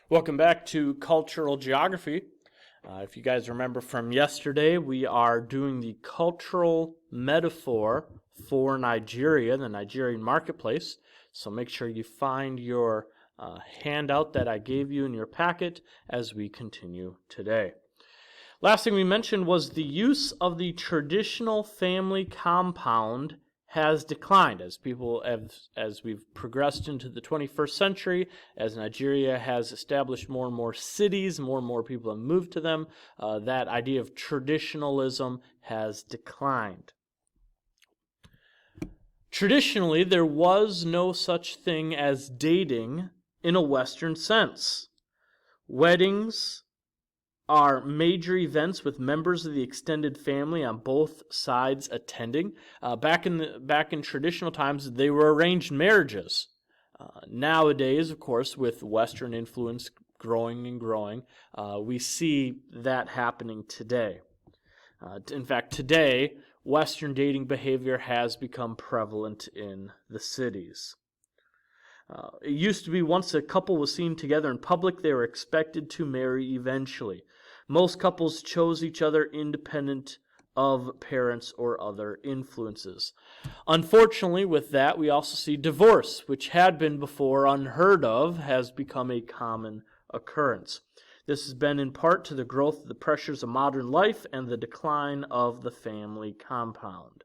Welcome back to Cultural Geography. If you guys remember from yesterday, we are doing the cultural metaphor for Nigeria, the Nigerian marketplace. So make sure you find your handout that I gave you in your packet as we continue today. Last thing we mentioned was the use of the traditional family compound has declined as we've progressed into the 21st century, as Nigeria has established more and more cities, more and more people have moved to them. That idea of traditionalism has declined. Traditionally, there was no such thing as dating in a Western sense. Weddings are major events with members of the extended family on both sides attending. Back in traditional times, they were arranged marriages. Nowadays, of course, with Western influence growing and growing, we see that happening today. In fact, today, Western dating behavior has become prevalent in the cities. It used to be once a couple was seen together in public, they were expected to marry eventually. Most couples chose each other independent of parents or other influences. Unfortunately, with that, we also see divorce, which had been before unheard of, has become a common occurrence. This has been in part to the growth of the pressures of modern life and the decline of the family compound.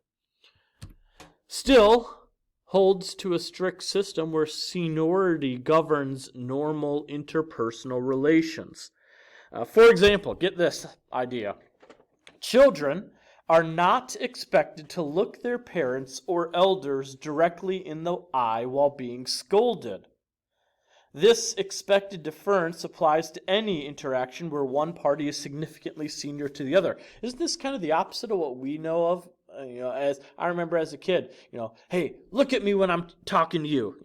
Still, holds to a strict system where seniority governs normal interpersonal relations. For example, get this idea. Children are not expected to look their parents or elders directly in the eye while being scolded. This expected deference applies to any interaction where one party is significantly senior to the other. Isn't this kind of the opposite of what we know of? As I remember as a kid, hey, look at me when I'm talking to you.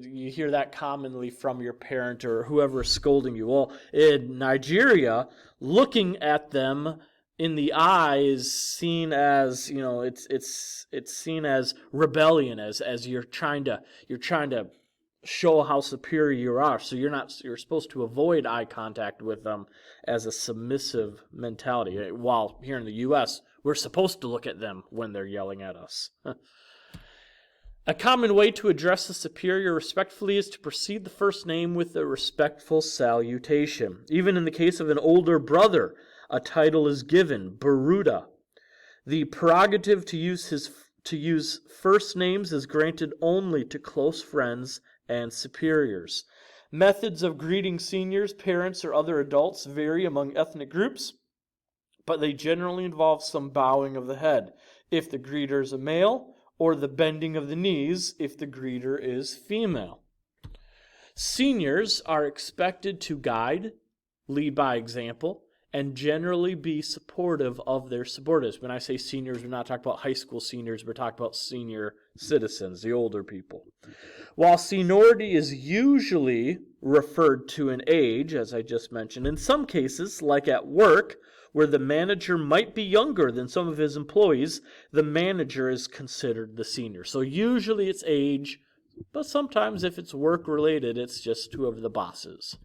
You hear that commonly from your parent or whoever is scolding you. Well, in Nigeria, looking at them in the eye is seen as, it's seen as rebellion, as you're trying to show how superior you are. So you're supposed to avoid eye contact with them as a submissive mentality. While here in the U.S., we're supposed to look at them when they're yelling at us. A common way to address the superior respectfully is to precede the first name with a respectful salutation. Even in the case of an older brother, a title is given, Baruda. The prerogative to use first names is granted only to close friends and superiors. Methods of greeting seniors, parents, or other adults vary among ethnic groups, but they generally involve some bowing of the head if the greeter is a male, or the bending of the knees if the greeter is female. Seniors are expected to guide, lead by example, and generally be supportive of their subordinates. When I say seniors, we're not talking about high school seniors, we're talking about senior citizens, the older people. While seniority is usually referred to in age, as I just mentioned, in some cases, like at work, where the manager might be younger than some of his employees, the manager is considered the senior. So usually it's age, but sometimes if it's work-related, it's just whoever the boss is.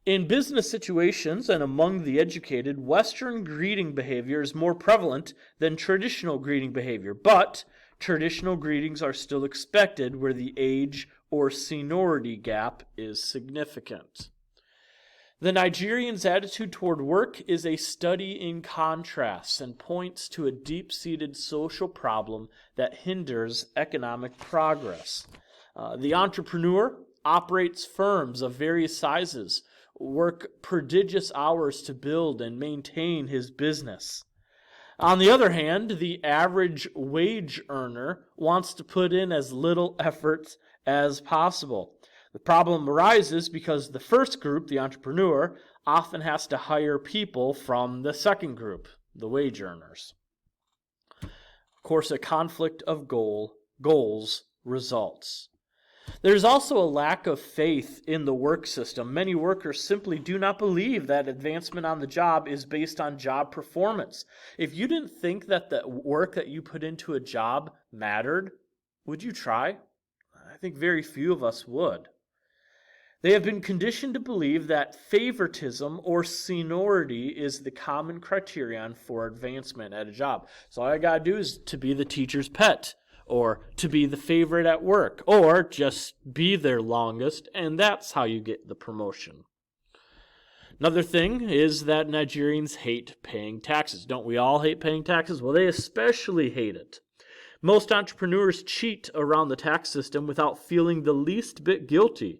In business situations and among the educated, Western greeting behavior is more prevalent than traditional greeting behavior, but traditional greetings are still expected where the age or seniority gap is significant. The Nigerian's attitude toward work is a study in contrasts and points to a deep-seated social problem that hinders economic progress. The entrepreneur operates firms of various sizes, work prodigious hours to build and maintain his business. On the other hand, the average wage earner wants to put in as little effort as possible. The problem arises because the first group, the entrepreneur, often has to hire people from the second group, the wage earners. Of course, a conflict of goals results. There's also a lack of faith in the work system. Many workers simply do not believe that advancement on the job is based on job performance. If you didn't think that the work that you put into a job mattered, would you try? I think very few of us would. They have been conditioned to believe that favoritism or seniority is the common criterion for advancement at a job. So all I got to do is to be the teacher's pet, or to be the favorite at work, or just be there longest, and that's how you get the promotion. Another thing is that Nigerians hate paying taxes. Don't we all hate paying taxes? Well, they especially hate it. Most entrepreneurs cheat around the tax system without feeling the least bit guilty.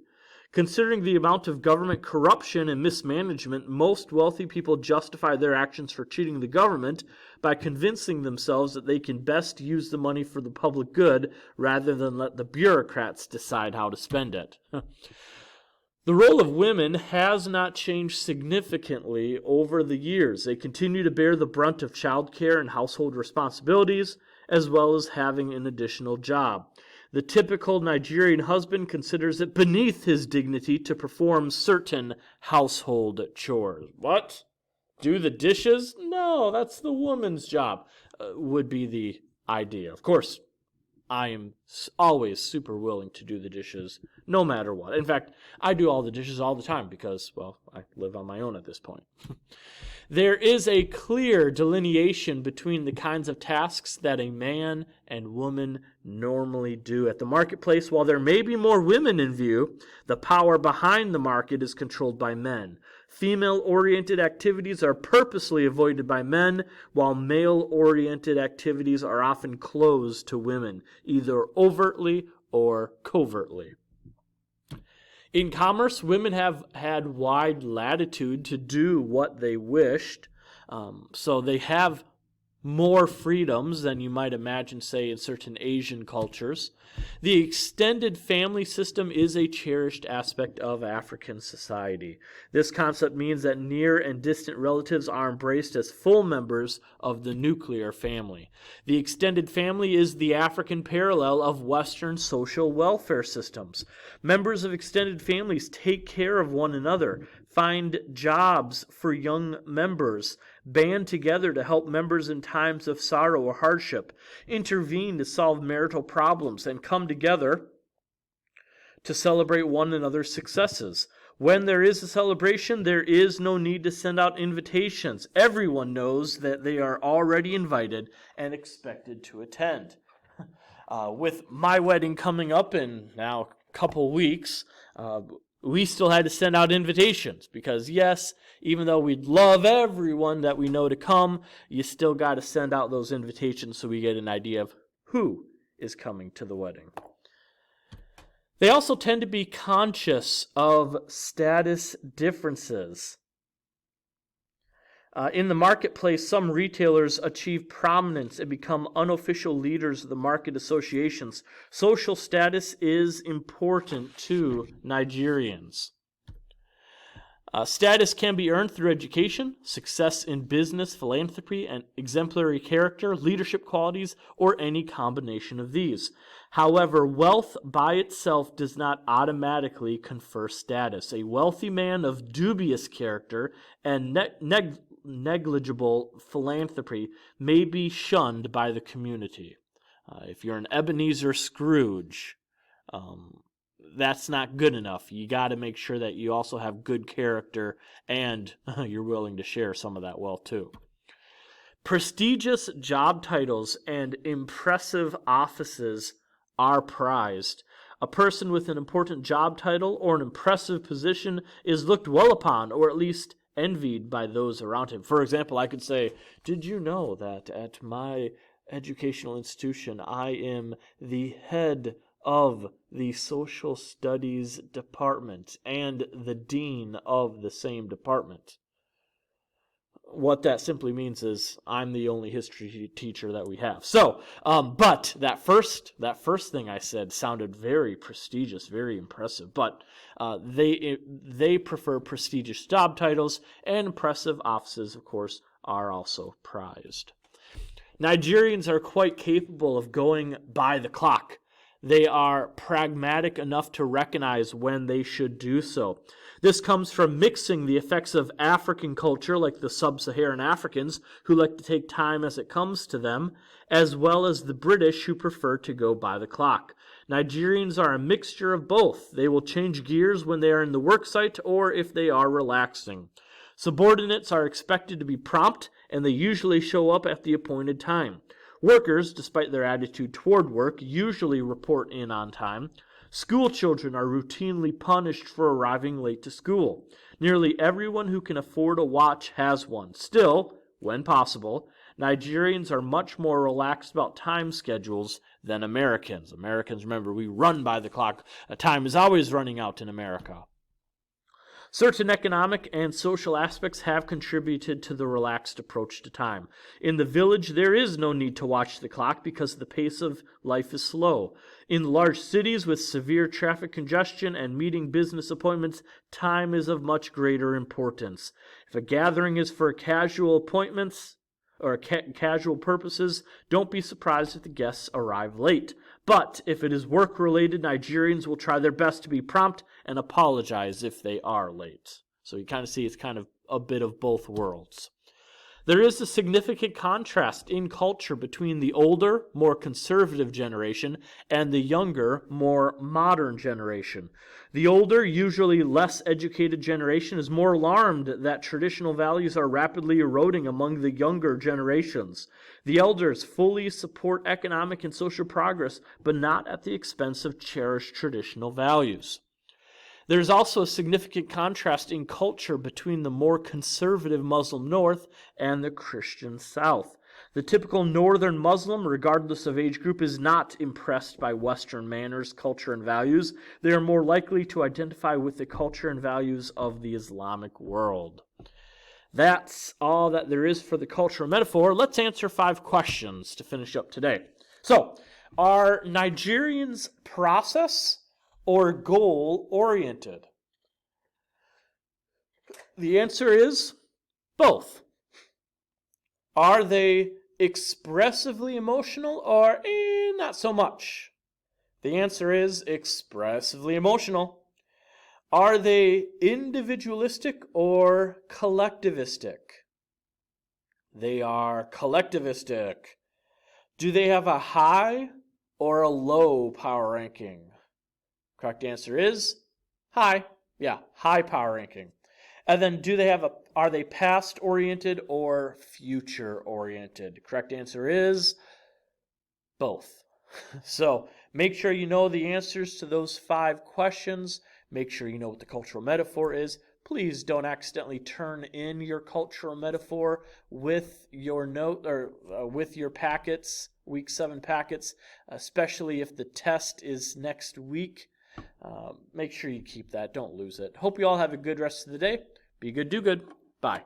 Considering the amount of government corruption and mismanagement, most wealthy people justify their actions for cheating the government by convincing themselves that they can best use the money for the public good rather than let the bureaucrats decide how to spend it. The role of women has not changed significantly over the years. They continue to bear the brunt of childcare and household responsibilities, as well as having an additional job. The typical Nigerian husband considers it beneath his dignity to perform certain household chores. What? Do the dishes? No, that's the woman's job, would be the idea. Of course, I am always super willing to do the dishes, no matter what. In fact, I do all the dishes all the time because, well, I live on my own at this point. There is a clear delineation between the kinds of tasks that a man and woman normally do at the marketplace. While there may be more women in view, the power behind the market is controlled by men. Female-oriented activities are purposely avoided by men, while male-oriented activities are often closed to women, either overtly or covertly. In commerce, women have had wide latitude to do what they wished, so they have more freedoms than you might imagine, say, in certain Asian cultures. The extended family system is a cherished aspect of African society. This concept means that near and distant relatives are embraced as full members of the nuclear family. The extended family is the African parallel of Western social welfare systems. Members of extended families take care of one another, find jobs for young members, band together to help members in times of sorrow or hardship, intervene to solve marital problems, and come together to celebrate one another's successes. When there is a celebration, there is no need to send out invitations. Everyone knows that they are already invited and expected to attend. With my wedding coming up in now a couple weeks, we still had to send out invitations because, yes, even though we'd love everyone that we know to come, you still got to send out those invitations so we get an idea of who is coming to the wedding. They also tend to be conscious of status differences. In the marketplace, some retailers achieve prominence and become unofficial leaders of the market associations. Social status is important to Nigerians. Status can be earned through education, success in business, philanthropy, and exemplary character, leadership qualities, or any combination of these. However, wealth by itself does not automatically confer status. A wealthy man of dubious character and negligible philanthropy may be shunned by the community. If you're an Ebenezer Scrooge, that's not good enough. You got to make sure that you also have good character and you're willing to share some of that wealth too. Prestigious job titles and impressive offices are prized. A person with an important job title or an impressive position is looked well upon, or at least envied by those around him. For example, I could say, did you know that at my educational institution I am the head of the social studies department and the dean of the same department? What that simply means is I'm the only history teacher that we have. So, but that first thing I said sounded very prestigious, very impressive. But they prefer prestigious job titles, and impressive offices, of course, are also prized. Nigerians are quite capable of going by the clock. They are pragmatic enough to recognize when they should do so. This comes from mixing the effects of African culture, like the sub-Saharan Africans, who like to take time as it comes to them, as well as the British, who prefer to go by the clock. Nigerians are a mixture of both. They will change gears when they are in the work site or if they are relaxing. Subordinates are expected to be prompt, and they usually show up at the appointed time. Workers, despite their attitude toward work, usually report in on time. School children are routinely punished for arriving late to school. Nearly everyone who can afford a watch has one. Still, when possible, Nigerians are much more relaxed about time schedules than Americans. Americans, remember, we run by the clock. Time is always running out in America. Certain economic and social aspects have contributed to the relaxed approach to time. In the village, there is no need to watch the clock because the pace of life is slow. In large cities with severe traffic congestion and meeting business appointments, time is of much greater importance. If a gathering is for casual appointments or casual purposes, don't be surprised if the guests arrive late. But if it is work-related, Nigerians will try their best to be prompt and apologize if they are late. So you kind of see it's kind of a bit of both worlds. There is a significant contrast in culture between the older, more conservative generation and the younger, more modern generation. The older, usually less educated generation is more alarmed that traditional values are rapidly eroding among the younger generations. The elders fully support economic and social progress, but not at the expense of cherished traditional values. There's also a significant contrast in culture between the more conservative Muslim North and the Christian South. The typical Northern Muslim, regardless of age group, is not impressed by Western manners, culture, and values. They are more likely to identify with the culture and values of the Islamic world. That's all that there is for the cultural metaphor. Let's answer 5 questions to finish up today. So, are Nigerians process or goal-oriented? The answer is both. Are they expressively emotional or not so much? The answer is expressively emotional. Are they individualistic or collectivistic? They are collectivistic. Do they have a high or a low power ranking? Correct answer is high. Yeah, high power ranking. And then are they past oriented or future oriented? Correct answer is both. So make sure you know the answers to those 5 questions. Make sure you know what the cultural metaphor is. Please don't accidentally turn in your cultural metaphor with your note or with your packets, week 7 packets, especially if the test is next week. Make sure you keep that. Don't lose it. Hope you all have a good rest of the day. Be good, do good. Bye.